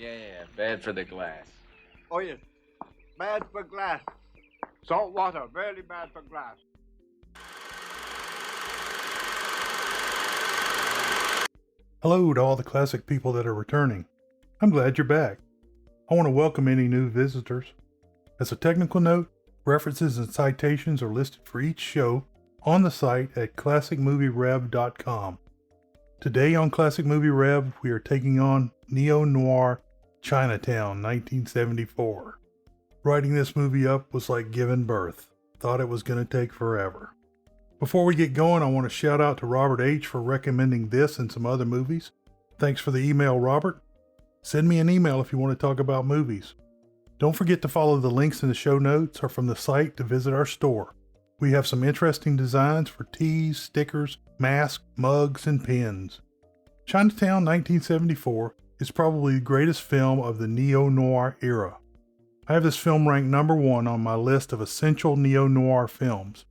Yeah, bad for the glass. Oh, yes. Bad for glass. Salt water, very bad for glass. Hello to all the classic people that are returning. I'm glad you're back. I want to welcome any new visitors. As a technical note, references and citations are listed for each show on the site at classicmovierev.com. Today on Classic Movie Rev, we are taking on neo-noir Chinatown 1974. Writing this movie up was like giving birth. Thought it was going to take forever. Before we get going, I want to shout out to Robert H. for recommending this and some other movies. Thanks for the email, Robert. Send me an email if you want to talk about movies. Don't forget to follow the links in the show notes or from the site to visit our store. We have some interesting designs for tees, stickers, masks, mugs, and pins. Chinatown 1974 is probably the greatest film of the neo-noir era. I have this film ranked number 1 on my list of essential neo-noir films.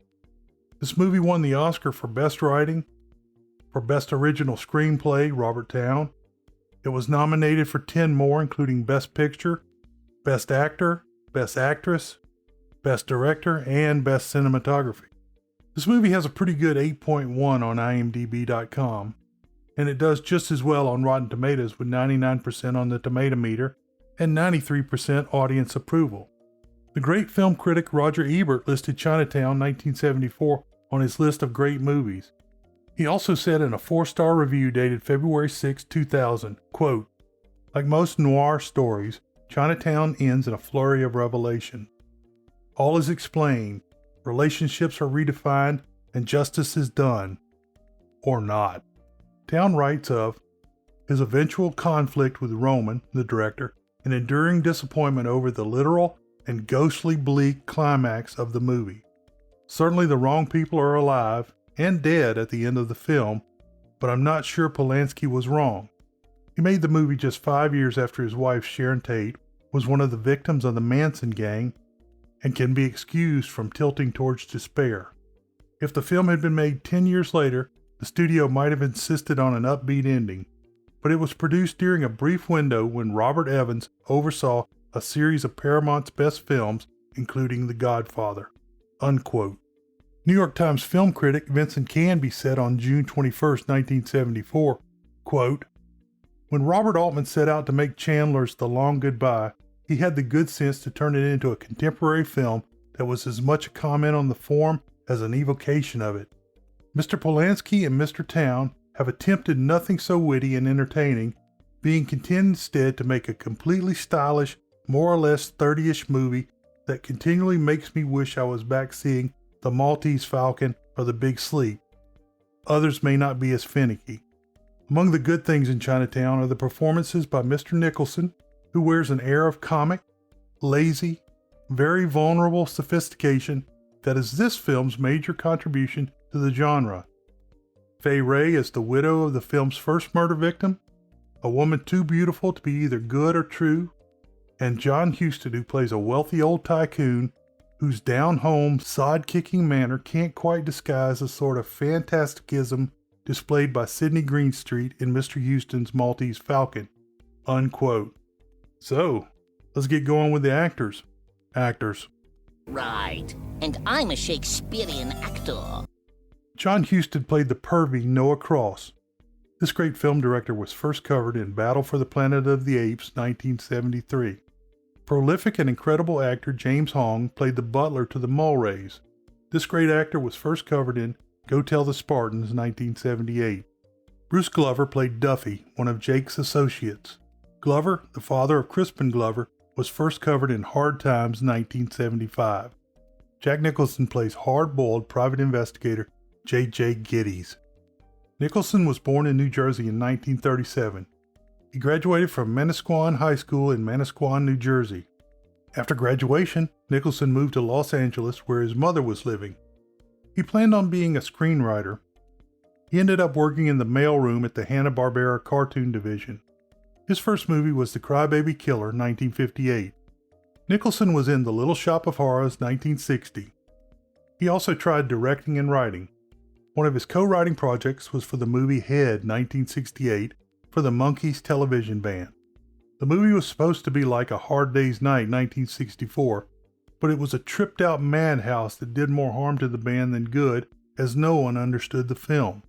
This movie won the Oscar for Best Writing, for Best Original Screenplay, Robert Towne. It was nominated for 10 more, including Best Picture, Best Actor, Best Actress, Best Director, and Best Cinematography. This movie has a pretty good 8.1 on imdb.com, and it does just as well on Rotten Tomatoes with 99% on the tomato meter and 93% audience approval. The great film critic Roger Ebert listed Chinatown 1974 on his list of great movies. He also said in a 4-star review dated February 6, 2000, quote, "Like most noir stories, Chinatown ends in a flurry of revelation. All is explained, relationships are redefined, and justice is done. Or not." Towne writes of his eventual conflict with Roman, the director, and enduring disappointment over the literal and ghostly bleak climax of the movie. Certainly the wrong people are alive and dead at the end of the film, but I'm not sure Polanski was wrong. He made the movie just 5 years after his wife Sharon Tate was one of the victims of the Manson gang and can be excused from tilting towards despair. If the film had been made 10 years later, the studio might have insisted on an upbeat ending, but it was produced during a brief window when Robert Evans oversaw a series of Paramount's best films, including The Godfather. Unquote. New York Times film critic Vincent Canby said on June 21, 1974, quote, "When Robert Altman set out to make Chandler's The Long Goodbye, he had the good sense to turn it into a contemporary film that was as much a comment on the form as an evocation of it. Mr. Polanski and Mr. Towne have attempted nothing so witty and entertaining, being content instead to make a completely stylish, more or less 30-ish movie that continually makes me wish I was back seeing The Maltese Falcon or The Big Sleep. Others may not be as finicky. Among the good things in Chinatown are the performances by Mr. Nicholson, who wears an air of comic, lazy, very vulnerable sophistication that is this film's major contribution to the genre. Fay Wray is the widow of the film's first murder victim, a woman too beautiful to be either good or true, and John Huston, who plays a wealthy old tycoon whose down-home, sod-kicking manner can't quite disguise the sort of fantasticism displayed by Sidney Greenstreet in Mr. Huston's Maltese Falcon." Unquote. So, let's get going with the actors. Right, and I'm a Shakespearean actor. John Huston played the pervy Noah Cross. This great film director was first covered in Battle for the Planet of the Apes, 1973. Prolific and incredible actor James Hong played the butler to the Mulrays. This great actor was first covered in Go Tell the Spartans, 1978. Bruce Glover played Duffy, one of Jake's associates. Glover, the father of Crispin Glover, was first covered in Hard Times, 1975. Jack Nicholson plays hard-boiled private investigator J.J. Geddes. Nicholson was born in New Jersey in 1937. He graduated from Manasquan High School in Manasquan, New Jersey. After graduation, Nicholson moved to Los Angeles where his mother was living. He planned on being a screenwriter. He ended up working in the mailroom at the Hanna-Barbera cartoon division. His first movie was The Crybaby Killer, 1958. Nicholson was in The Little Shop of Horrors, 1960. He also tried directing and writing. One of his co-writing projects was for the movie Head, 1968, for the Monkees television band. The movie was supposed to be like A Hard Day's Night 1964, but it was a tripped-out madhouse that did more harm to the band than good, as no one understood the film.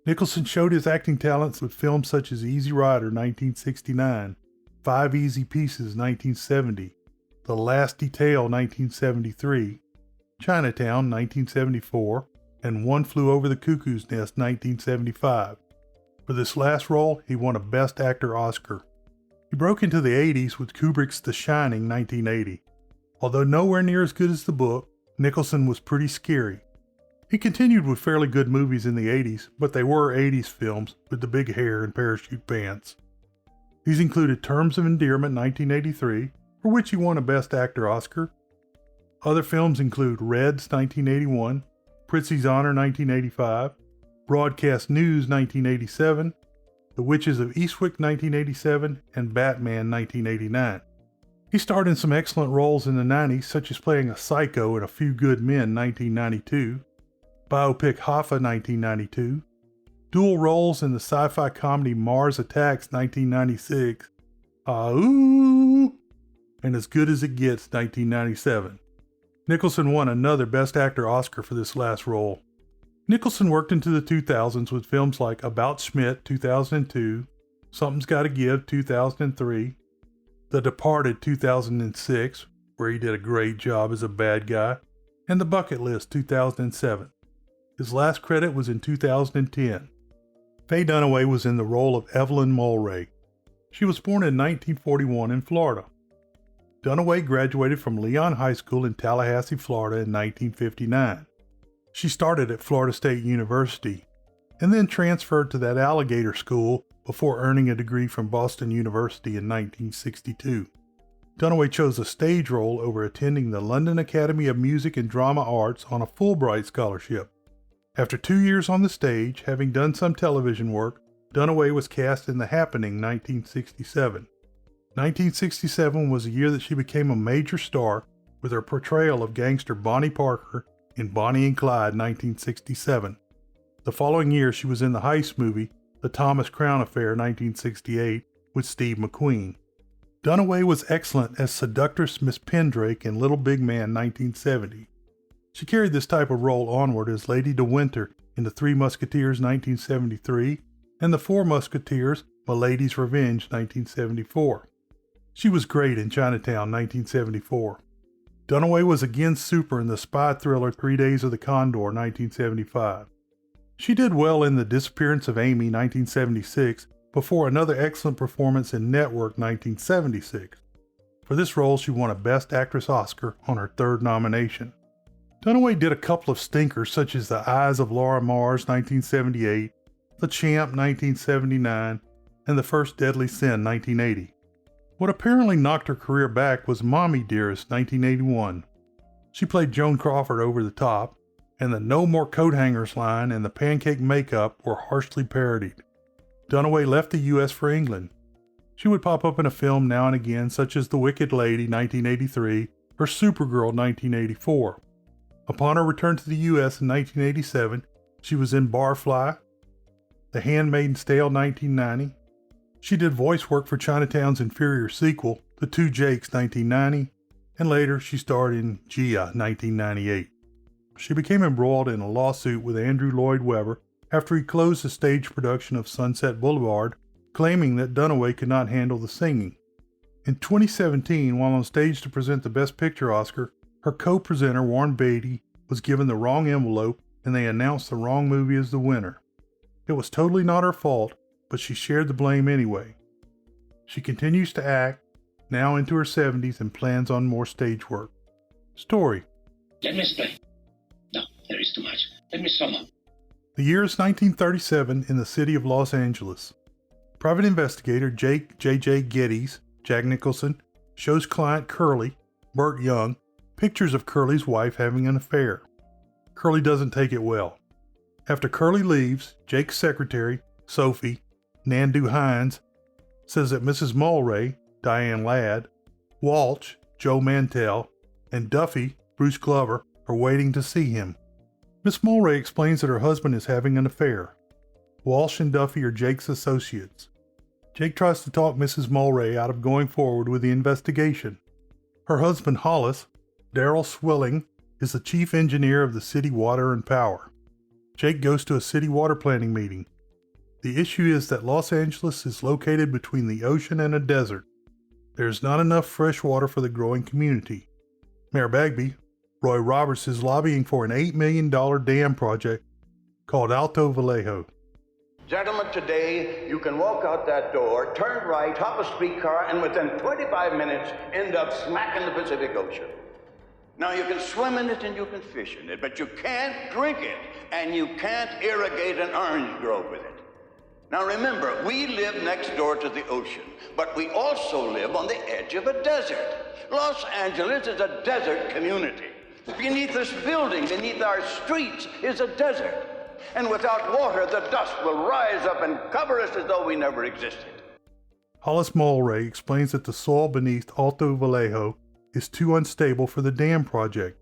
Nicholson showed his acting talents with films such as Easy Rider 1969, Five Easy Pieces 1970, The Last Detail 1973, Chinatown 1974, and One Flew Over the Cuckoo's Nest 1975. For this last role, he won a Best Actor Oscar. He broke into the 80s with Kubrick's The Shining 1980. Although nowhere near as good as the book, Nicholson was pretty scary. He continued with fairly good movies in the 80s, but they were 80s films with the big hair and parachute pants. These included Terms of Endearment 1983, for which he won a Best Actor Oscar. Other films include Reds 1981, Prizzi's Honor 1985, Broadcast News 1987, The Witches of Eastwick 1987, and Batman 1989. He starred in some excellent roles in the 90s, such as playing a psycho in A Few Good Men 1992, biopic Hoffa 1992, dual roles in the sci-fi comedy Mars Attacks 1996, and As Good as It Gets 1997. Nicholson won another Best Actor Oscar for this last role. Nicholson worked into the 2000s with films like About Schmidt 2002, Something's Gotta Give 2003, The Departed 2006, where he did a great job as a bad guy, and The Bucket List 2007. His last credit was in 2010. Faye Dunaway was in the role of Evelyn Mulray. She was born in 1941 in Florida. Dunaway graduated from Leon High School in Tallahassee, Florida in 1959. She started at Florida State University and then transferred to that alligator school before earning a degree from Boston University in 1962. Dunaway chose a stage role over attending the London Academy of Music and Drama Arts on a Fulbright scholarship. After 2 years on the stage, having done some television work, Dunaway was cast in The Happening 1967. 1967 was the year that she became a major star with her portrayal of gangster Bonnie Parker in Bonnie and Clyde 1967. The following year she was in the heist movie The Thomas Crown Affair 1968 with Steve McQueen. Dunaway was excellent as seductress Miss Pendrake in Little Big Man 1970. She carried this type of role onward as Lady de Winter in The Three Musketeers 1973 and The Four Musketeers Milady's Revenge 1974. She was great in Chinatown 1974. Dunaway was again super in the spy thriller 3 Days of the Condor 1975. She did well in The Disappearance of Amy 1976 before another excellent performance in Network 1976. For this role she won a Best Actress Oscar on her third nomination. Dunaway did a couple of stinkers such as The Eyes of Laura Mars 1978, The Champ 1979, and The First Deadly Sin 1980. What apparently knocked her career back was Mommy Dearest 1981. She played Joan Crawford over the top, and the No More Coat Hangers line and the pancake makeup were harshly parodied. Dunaway left the U.S. for England. She would pop up in a film now and again such as The Wicked Lady 1983 or Supergirl 1984. Upon her return to the U.S. in 1987, she was in Barfly, The Handmaid's Tale 1990. She did voice work for Chinatown's inferior sequel, The Two Jakes 1990, and later she starred in Gia 1998. She became embroiled in a lawsuit with Andrew Lloyd Webber after he closed the stage production of Sunset Boulevard, claiming that Dunaway could not handle the singing. In 2017, while on stage to present the Best Picture Oscar, her co-presenter Warren Beatty was given the wrong envelope and they announced the wrong movie as the winner. It was totally not her fault, but she shared the blame anyway. She continues to act, now into her 70s, and plans on more stage work. Story. Let me explain. No, there is too much. Let me sum up. The year is 1937 in the city of Los Angeles. Private investigator Jake J.J. Geddes, Jack Nicholson, shows client Curly, Burt Young, pictures of Curly's wife having an affair. Curly doesn't take it well. After Curly leaves, Jake's secretary, Sophie, Nandu Hines, says that Mrs. Mulray, Diane Ladd, Walsh, Joe Mantell, and Duffy, Bruce Glover, are waiting to see him. Miss Mulray explains that her husband is having an affair. Walsh and Duffy are Jake's associates. Jake tries to talk Mrs. Mulray out of going forward with the investigation. Her husband Hollis, Darrell Swilling, is the chief engineer of the city water and power. Jake goes to a city water planning meeting. The issue is that Los Angeles is located between the ocean and a desert. There is not enough fresh water for the growing community. Mayor Bagby, Roy Roberts, is lobbying for an $8 million dam project called Alto Vallejo. Gentlemen, today you can walk out that door, turn right, hop a streetcar, and within 25 minutes end up smack in the Pacific Ocean. Now you can swim in it and you can fish in it, but you can't drink it, and you can't irrigate an orange grove with it. Now remember, we live next door to the ocean, but we also live on the edge of a desert. Los Angeles is a desert community. Beneath this building, beneath our streets, is a desert. And without water, the dust will rise up and cover us as though we never existed. Hollis Mulray explains that the soil beneath Alto Vallejo is too unstable for the dam project.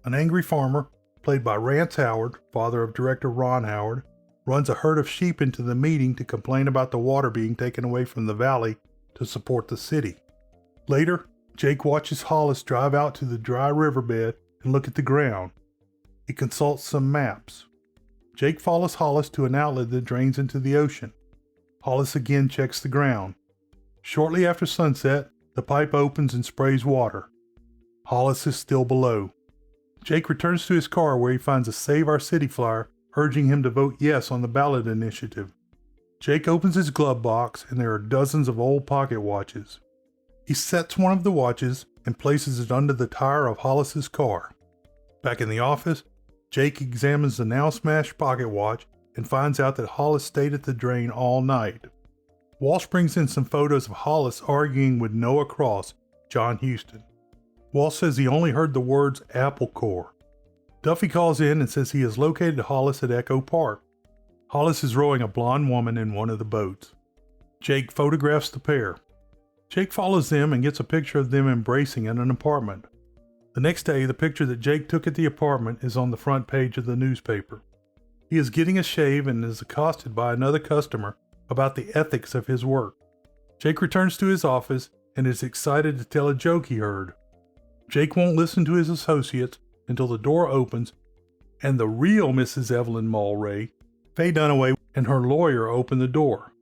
An angry farmer, played by Rance Howard, father of director Ron Howard, runs a herd of sheep into the meeting to complain about the water being taken away from the valley to support the city. Later, Jake watches Hollis drive out to the dry riverbed and look at the ground. He consults some maps. Jake follows Hollis to an outlet that drains into the ocean. Hollis again checks the ground. Shortly after sunset, the pipe opens and sprays water. Hollis is still below. Jake returns to his car where he finds a Save Our City flyer urging him to vote yes on the ballot initiative. Jake opens his glove box and there are dozens of old pocket watches. He sets one of the watches and places it under the tire of Hollis's car. Back in the office, Jake examines the now smashed pocket watch and finds out that Hollis stayed at the drain all night. Walsh brings in some photos of Hollis arguing with Noah Cross, John Huston. Walsh says he only heard the words Apple Core. Duffy calls in and says he has located Hollis at Echo Park. Hollis is rowing a blonde woman in one of the boats. Jake photographs the pair. Jake follows them and gets a picture of them embracing in an apartment. The next day, the picture that Jake took at the apartment is on the front page of the newspaper. He is getting a shave and is accosted by another customer about the ethics of his work. Jake returns to his office and is excited to tell a joke he heard. Jake won't listen to his associates until the door opens and the real Mrs. Evelyn Mulray, Faye Dunaway, and her lawyer open the door.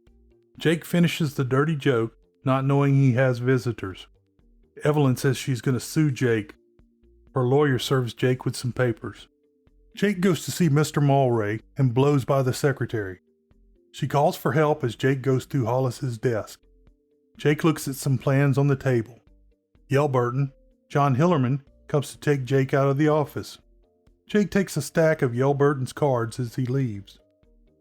Jake finishes the dirty joke, not knowing he has visitors. Evelyn says she's going to sue Jake. Her lawyer serves Jake with some papers. Jake goes to see Mr. Mulray and blows by the secretary. She calls for help as Jake goes through Hollis's desk. Jake looks at some plans on the table. Yelburton, John Hillerman, comes to take Jake out of the office. Jake takes a stack of Yelburton's cards as he leaves.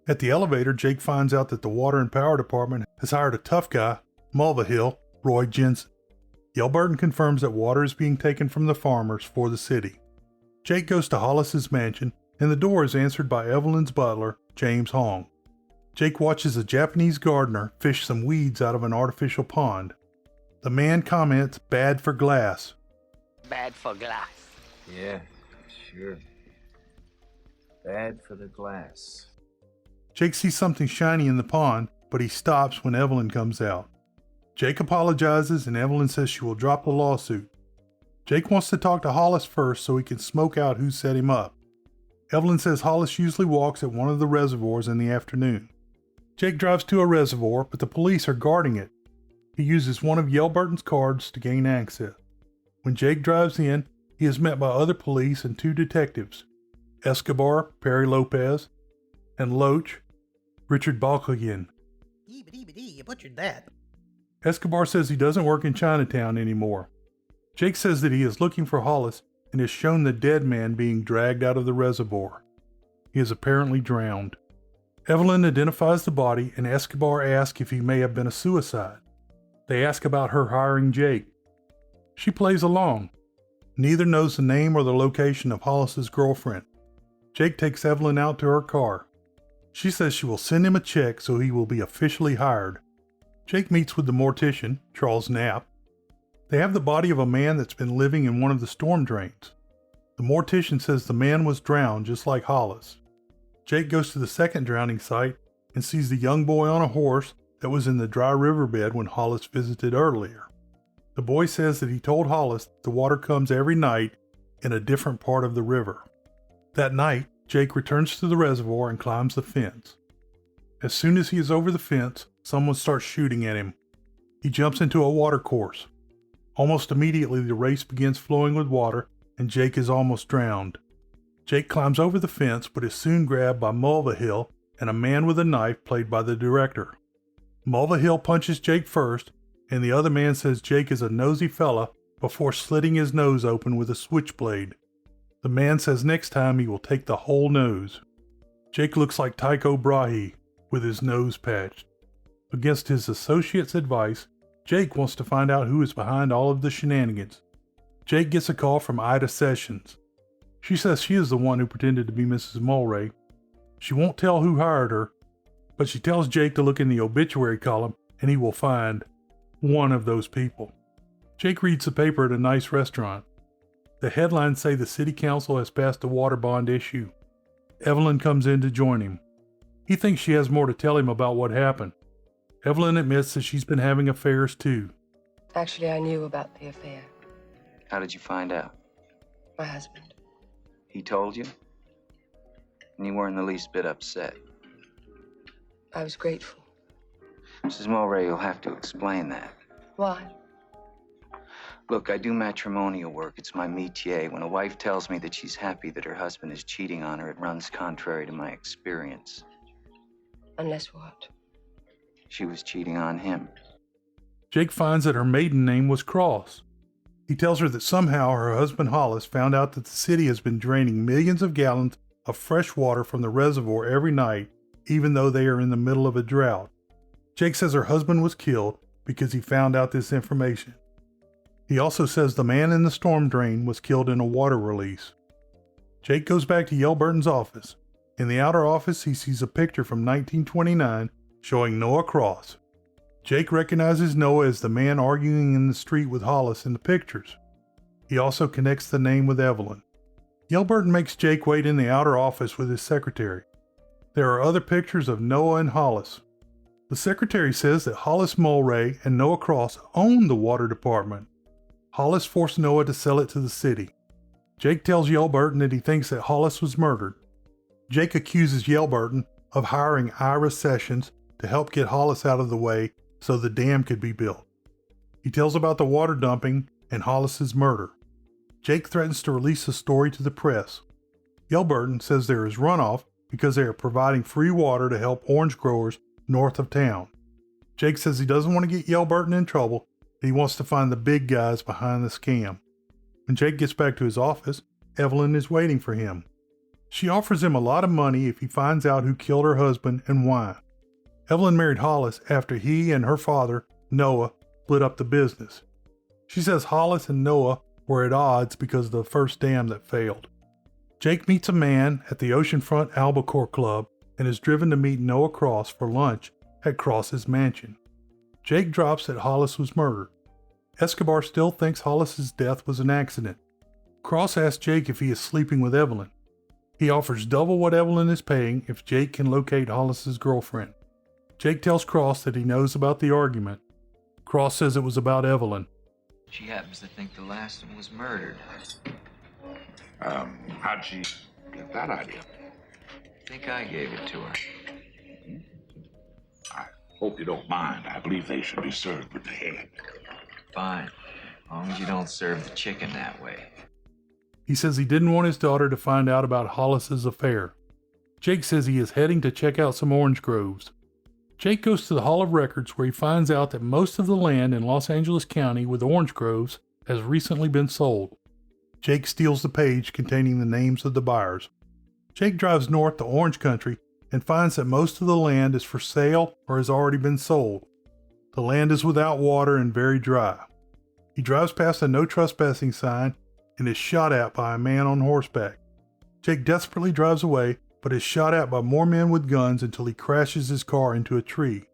At the elevator, Jake finds out that the Water and Power Department has hired a tough guy, Mulvihill, Roy Jensen. Yelburton confirms that water is being taken from the farmers for the city. Jake goes to Hollis's mansion, and the door is answered by Evelyn's butler, James Hong. Jake watches a Japanese gardener fish some weeds out of an artificial pond. The man comments, "Bad for glass." Bad for glass. Yeah, sure. Bad for the glass. Jake sees something shiny in the pond, but he stops when Evelyn comes out. Jake apologizes and Evelyn says she will drop the lawsuit. Jake wants to talk to Hollis first so he can smoke out who set him up. Evelyn says Hollis usually walks at one of the reservoirs in the afternoon. Jake drives to a reservoir, but the police are guarding it. He uses one of Yelburton's cards to gain access. When Jake drives in, he is met by other police and two detectives, Escobar, Perry Lopez, and Loach, Richard Balkagian. You butchered that. Escobar says he doesn't work in Chinatown anymore. Jake says that he is looking for Hollis and is shown the dead man being dragged out of the reservoir. He is apparently drowned. Evelyn identifies the body and Escobar asks if he may have been a suicide. They ask about her hiring Jake. She plays along. Neither knows the name or the location of Hollis's girlfriend. Jake takes Evelyn out to her car. She says she will send him a check so he will be officially hired. Jake meets with the mortician, Charles Knapp. They have the body of a man that's been living in one of the storm drains. The mortician says the man was drowned just like Hollis. Jake goes to the second drowning site and sees the young boy on a horse that was in the dry riverbed when Hollis visited earlier. The boy says that he told Hollis that the water comes every night in a different part of the river. That night, Jake returns to the reservoir and climbs the fence. As soon as he is over the fence, someone starts shooting at him. He jumps into a water course. Almost immediately, the race begins flowing with water, and Jake is almost drowned. Jake climbs over the fence, but is soon grabbed by Mulvihill and a man with a knife played by the director. Mulvihill punches Jake first, and the other man says Jake is a nosy fella before slitting his nose open with a switchblade. The man says next time he will take the whole nose. Jake looks like Tycho Brahe with his nose patched. Against his associate's advice, Jake wants to find out who is behind all of the shenanigans. Jake gets a call from Ida Sessions. She says she is the one who pretended to be Mrs. Mulray. She won't tell who hired her, but she tells Jake to look in the obituary column and he will find one of those people. Jake reads the paper at a nice restaurant. The headlines say the city council has passed a water bond issue. Evelyn comes in to join him. He thinks she has more to tell him about what happened. Evelyn admits that she's been having affairs too. Actually, I knew about the affair. How did you find out? My husband. He told you? And you weren't the least bit upset. I was grateful. Mrs. Mulray, you'll have to explain that. Why? Look, I do matrimonial work. It's my métier. When a wife tells me that she's happy that her husband is cheating on her, it runs contrary to my experience. Unless what? She was cheating on him. Jake finds that her maiden name was Cross. He tells her that somehow her husband Hollis found out that the city has been draining millions of gallons of fresh water from the reservoir every night, even though they are in the middle of a drought. Jake says her husband was killed because he found out this information. He also says the man in the storm drain was killed in a water release. Jake goes back to Yelburton's office. In the outer office, he sees a picture from 1929 showing Noah Cross. Jake recognizes Noah as the man arguing in the street with Hollis in the pictures. He also connects the name with Evelyn. Yelburton makes Jake wait in the outer office with his secretary. There are other pictures of Noah and Hollis. The secretary says that Hollis Mulray and Noah Cross own the water department. Hollis forced Noah to sell it to the city. Jake tells Yelburton that he thinks that Hollis was murdered. Jake accuses Yelburton of hiring Ira Sessions to help get Hollis out of the way so the dam could be built. He tells about the water dumping and Hollis's murder. Jake threatens to release the story to the press. Yelburton says there is runoff because they are providing free water to help orange growers north of town. Jake says he doesn't want to get Yelburton in trouble, but he wants to find the big guys behind the scam. When Jake gets back to his office, Evelyn is waiting for him. She offers him a lot of money if he finds out who killed her husband and why. Evelyn married Hollis after he and her father, Noah, split up the business. She says Hollis and Noah were at odds because of the first dam that failed. Jake meets a man at the Oceanfront Albacore Club and is driven to meet Noah Cross for lunch at Cross's mansion. Jake drops that Hollis was murdered. Escobar still thinks Hollis's death was an accident. Cross asks Jake if he is sleeping with Evelyn. He offers double what Evelyn is paying if Jake can locate Hollis's girlfriend. Jake tells Cross that he knows about the argument. Cross says it was about Evelyn. She happens to think the last one was murdered. How'd she get that idea? I think I gave it to her. I hope you don't mind. I believe they should be served with the head. Fine, as long as you don't serve the chicken that way. He says he didn't want his daughter to find out about Hollis's affair. Jake says he is heading to check out some orange groves. Jake goes to the Hall of Records where he finds out that most of the land in Los Angeles County with orange groves has recently been sold. Jake steals the page containing the names of the buyers. Jake drives north to Orange Country and finds that most of the land is for sale or has already been sold. The land is without water and very dry. He drives past a no trespassing sign and is shot at by a man on horseback. Jake desperately drives away, but is shot at by more men with guns until he crashes his car into a tree.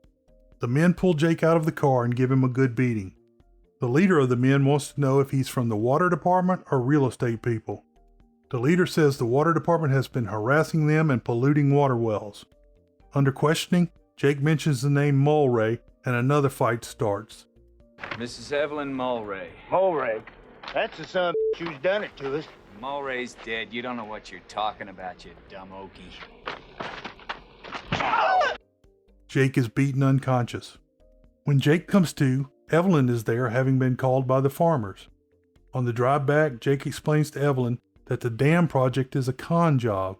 The men pull Jake out of the car and give him a good beating. The leader of the men wants to know if he's from the water department or real estate people. The leader says the water department has been harassing them and polluting water wells. Under questioning, Jake mentions the name Mulray, and another fight starts. Mrs. Evelyn Mulray. Mulray. That's the son who's done it to us. Mulray's dead. You don't know what you're talking about, you dumb okie. Jake is beaten unconscious. When Jake comes to, Evelyn is there, having been called by the farmers. On the drive back, Jake explains to Evelyn that the dam project is a con job.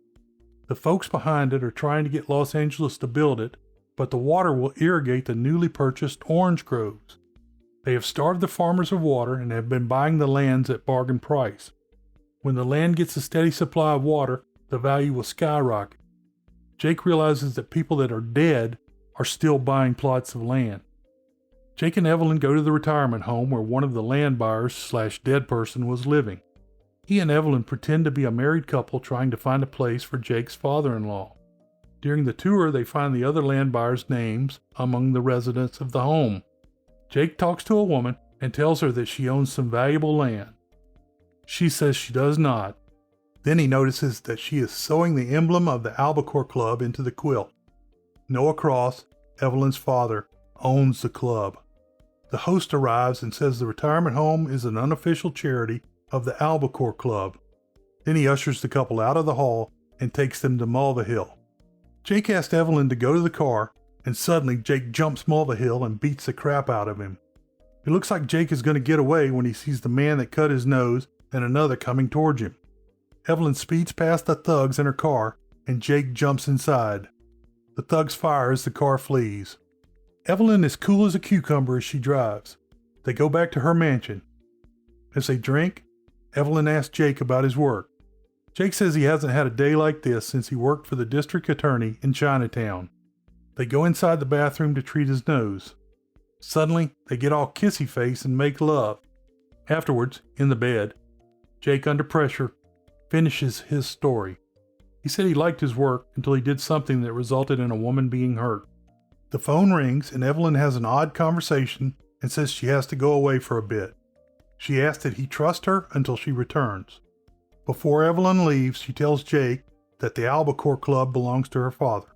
The folks behind it are trying to get Los Angeles to build it, but the water will irrigate the newly purchased orange groves. They have starved the farmers of water and have been buying the lands at bargain price. When the land gets a steady supply of water, the value will skyrocket. Jake realizes that people that are dead are still buying plots of land. Jake and Evelyn go to the retirement home where one of the land buyers / dead person was living. He and Evelyn pretend to be a married couple trying to find a place for Jake's father-in-law. During the tour, they find the other land buyers' names among the residents of the home. Jake talks to a woman and tells her that she owns some valuable land. She says she does not. Then he notices that she is sewing the emblem of the Albacore Club into the quilt. Noah Cross, Evelyn's father, owns the club. The host arrives and says the retirement home is an unofficial charity of the Albacore Club. Then he ushers the couple out of the hall and takes them to Mulvihill. Jake asked Evelyn to go to the car, and suddenly Jake jumps Mulvihill and beats the crap out of him. It looks like Jake is going to get away when he sees the man that cut his nose and another coming towards him. Evelyn speeds past the thugs in her car, and Jake jumps inside. The thugs fire as the car flees. Evelyn is cool as a cucumber as she drives. They go back to her mansion. As they drink, Evelyn asks Jake about his work. Jake says he hasn't had a day like this since he worked for the district attorney in Chinatown. They go inside the bathroom to treat his nose. Suddenly, they get all kissy face and make love. Afterwards, in the bed, Jake, under pressure, finishes his story. He said he liked his work until he did something that resulted in a woman being hurt. The phone rings and Evelyn has an odd conversation and says she has to go away for a bit. She asks that he trust her until she returns. Before Evelyn leaves, she tells Jake that the Albacore Club belongs to her father.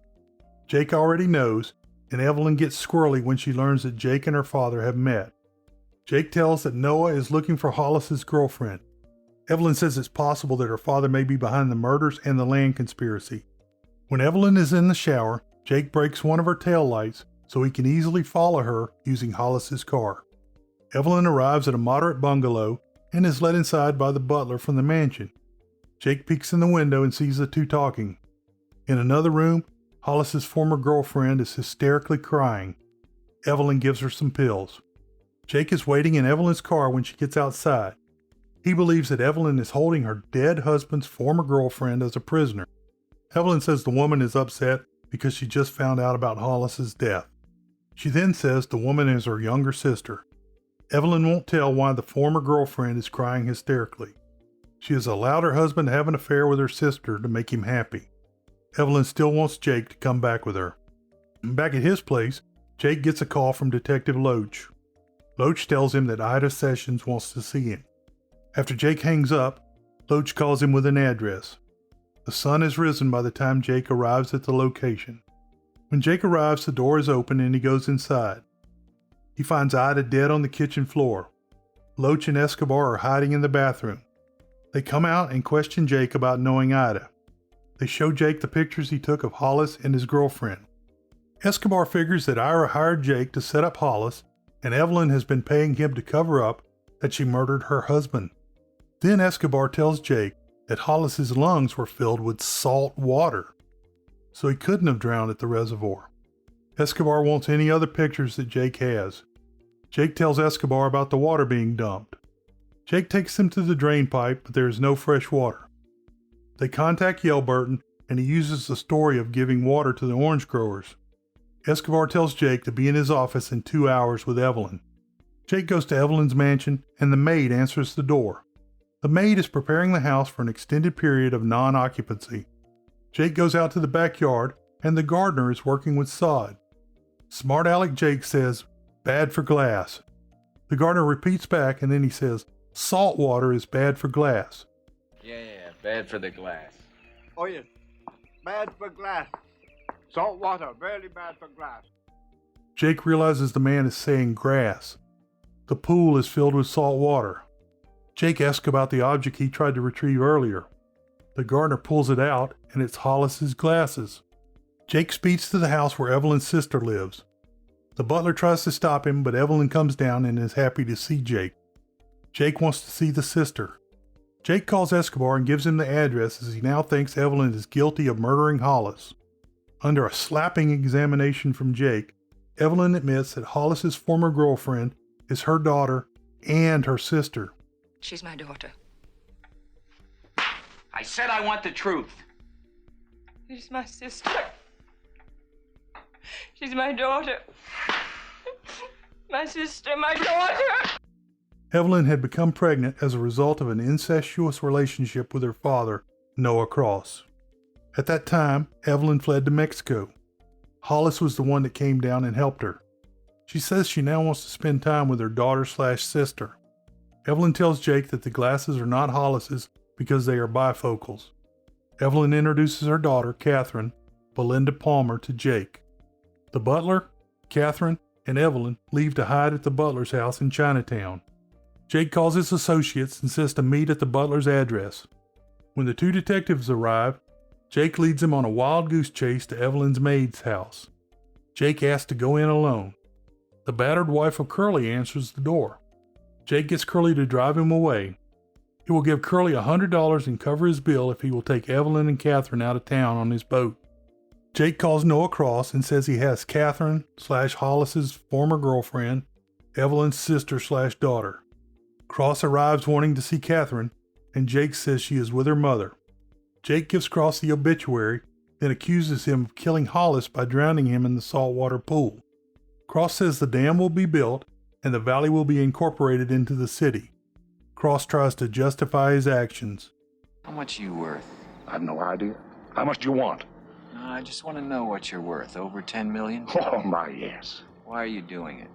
Jake already knows, and Evelyn gets squirrely when she learns that Jake and her father have met. Jake tells that Noah is looking for Hollis's girlfriend. Evelyn says it's possible that her father may be behind the murders and the land conspiracy. When Evelyn is in the shower, Jake breaks one of her taillights so he can easily follow her using Hollis's car. Evelyn arrives at a moderate bungalow and is let inside by the butler from the mansion. Jake peeks in the window and sees the two talking. In another room, Hollis's former girlfriend is hysterically crying. Evelyn gives her some pills. Jake is waiting in Evelyn's car when she gets outside. He believes that Evelyn is holding her dead husband's former girlfriend as a prisoner. Evelyn says the woman is upset because she just found out about Hollis's death. She then says the woman is her younger sister. Evelyn won't tell why the former girlfriend is crying hysterically. She has allowed her husband to have an affair with her sister to make him happy. Evelyn still wants Jake to come back with her. Back at his place, Jake gets a call from Detective Loach. Loach tells him that Ida Sessions wants to see him. After Jake hangs up, Loach calls him with an address. The sun has risen by the time Jake arrives at the location. When Jake arrives, the door is open and he goes inside. He finds Ida dead on the kitchen floor. Loach and Escobar are hiding in the bathroom. They come out and question Jake about knowing Ida. They show Jake the pictures he took of Hollis and his girlfriend. Escobar figures that Ira hired Jake to set up Hollis, and Evelyn has been paying him to cover up that she murdered her husband. Then Escobar tells Jake that Hollis's lungs were filled with salt water, so he couldn't have drowned at the reservoir. Escobar wants any other pictures that Jake has. Jake tells Escobar about the water being dumped. Jake takes him to the drain pipe, but there is no fresh water. They contact Yelburton, and he uses the story of giving water to the orange growers. Escobar tells Jake to be in his office in 2 hours with Evelyn. Jake goes to Evelyn's mansion, and the maid answers the door. The maid is preparing the house for an extended period of non-occupancy. Jake goes out to the backyard, and the gardener is working with sod. Smart Aleck Jake says, "Bad for glass." The gardener repeats back, and then he says, "Salt water is bad for glass." Yeah, bad for the glass. Oh, yes. Bad for glass. Salt water, very bad for glass. Jake realizes the man is saying grass. The pool is filled with salt water. Jake asks about the object he tried to retrieve earlier. The gardener pulls it out, and it's Hollis's glasses. Jake speeds to the house where Evelyn's sister lives. The butler tries to stop him, but Evelyn comes down and is happy to see Jake. Jake wants to see the sister. Jake calls Escobar and gives him the address as he now thinks Evelyn is guilty of murdering Hollis. Under a slapping examination from Jake, Evelyn admits that Hollis's former girlfriend is her daughter and her sister. She's my daughter. I said I want the truth. She's my sister. She's my daughter. My sister, my daughter. Evelyn had become pregnant as a result of an incestuous relationship with her father, Noah Cross. At that time, Evelyn fled to Mexico. Hollis was the one that came down and helped her. She says she now wants to spend time with her daughter/sister. Evelyn tells Jake that the glasses are not Hollis's because they are bifocals. Evelyn introduces her daughter, Catherine, Belinda Palmer, to Jake. The butler, Catherine, and Evelyn leave to hide at the butler's house in Chinatown. Jake calls his associates and says to meet at the butler's address. When the two detectives arrive, Jake leads them on a wild goose chase to Evelyn's maid's house. Jake asks to go in alone. The battered wife of Curly answers the door. Jake gets Curly to drive him away. He will give Curly $100 and cover his bill if he will take Evelyn and Catherine out of town on his boat. Jake calls Noah Cross and says he has Catherine/Hollis's former girlfriend, Evelyn's sister/daughter. Cross arrives wanting to see Catherine, and Jake says she is with her mother. Jake gives Cross the obituary, then accuses him of killing Hollis by drowning him in the saltwater pool. Cross says the dam will be built and the valley will be incorporated into the city. Cross tries to justify his actions. How much are you worth? I have no idea. How much do you want? No, I just want to know what you're worth. Over 10 million? Oh, my, yes. Why are you doing it?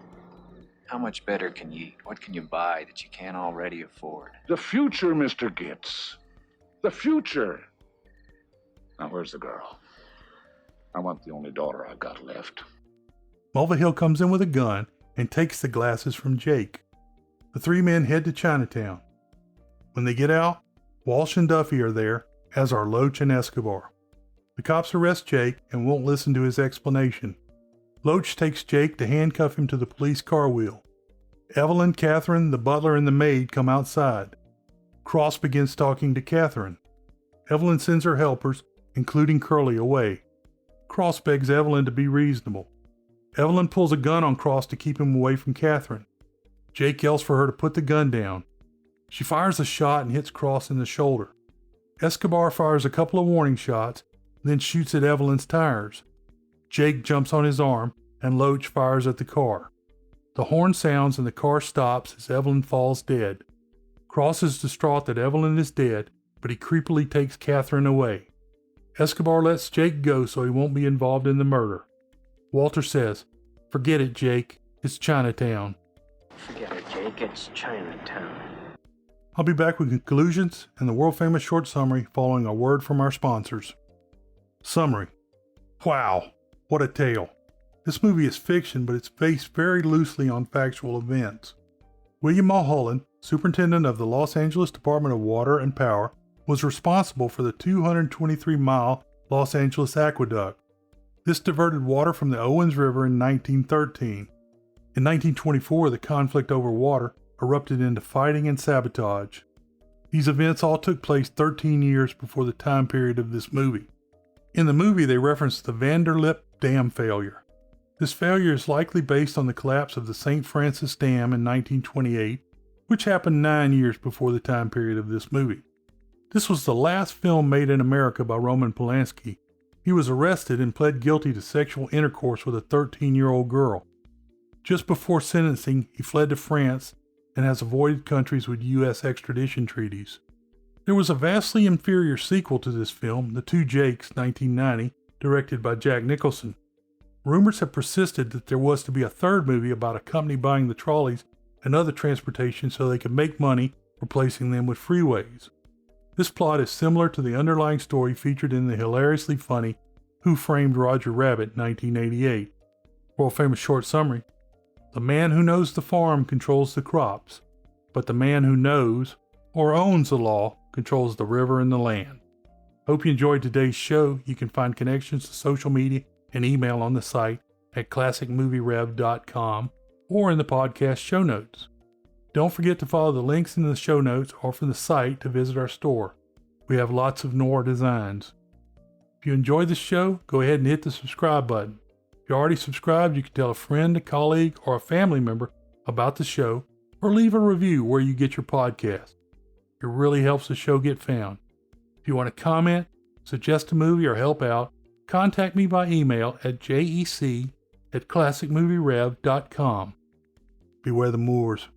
How much better can you eat? What can you buy that you can't already afford? The future, Mr. Gitz. The future. Now, where's the girl? I want the only daughter I've got left. Mulvihill comes in with a gun and takes the glasses from Jake. The three men head to Chinatown. When they get out, Walsh and Duffy are there, as are Loach and Escobar. The cops arrest Jake and won't listen to his explanation. Loach takes Jake to handcuff him to the police car wheel. Evelyn, Catherine, the butler, and the maid come outside. Cross begins talking to Catherine. Evelyn sends her helpers, including Curly, away. Cross begs Evelyn to be reasonable. Evelyn pulls a gun on Cross to keep him away from Catherine. Jake yells for her to put the gun down. She fires a shot and hits Cross in the shoulder. Escobar fires a couple of warning shots, then shoots at Evelyn's tires. Jake jumps on his arm, and Loach fires at the car. The horn sounds and the car stops as Evelyn falls dead. Cross is distraught that Evelyn is dead, but he creepily takes Catherine away. Escobar lets Jake go so he won't be involved in the murder. Walter says, "Forget it, Jake. It's Chinatown." Forget it, Jake. It's Chinatown. I'll be back with conclusions and the world-famous short summary following a word from our sponsors. Summary. Wow, what a tale. This movie is fiction, but it's based very loosely on factual events. William Mulholland, superintendent of the Los Angeles Department of Water and Power, was responsible for the 223-mile Los Angeles Aqueduct. This diverted water from the Owens River in 1913. In 1924, the conflict over water erupted into fighting and sabotage. These events all took place 13 years before the time period of this movie. In the movie, they reference the Vanderlip Dam failure. This failure is likely based on the collapse of the St. Francis Dam in 1928, which happened 9 years before the time period of this movie. This was the last film made in America by Roman Polanski. He was arrested and pled guilty to sexual intercourse with a 13-year-old girl. Just before sentencing, he fled to France and has avoided countries with U.S. extradition treaties. There was a vastly inferior sequel to this film, The Two Jakes, 1990, directed by Jack Nicholson. Rumors have persisted that there was to be a third movie about a company buying the trolleys and other transportation so they could make money replacing them with freeways. This plot is similar to the underlying story featured in the hilariously funny Who Framed Roger Rabbit, 1988. World famous short summary. The man who knows the farm controls the crops, but the man who knows or owns the law controls the river and the land. Hope you enjoyed today's show. You can find connections to social media and email on the site at classicmovierev.com or in the podcast show notes. Don't forget to follow the links in the show notes or from the site to visit our store. We have lots of noir designs. If you enjoyed the show, go ahead and hit the subscribe button. If you're already subscribed, you can tell a friend, a colleague, or a family member about the show, or leave a review where you get your podcast. It really helps the show get found. If you want to comment, suggest a movie, or help out, contact me by email at jec@classicmovierev.com. Beware the Moors.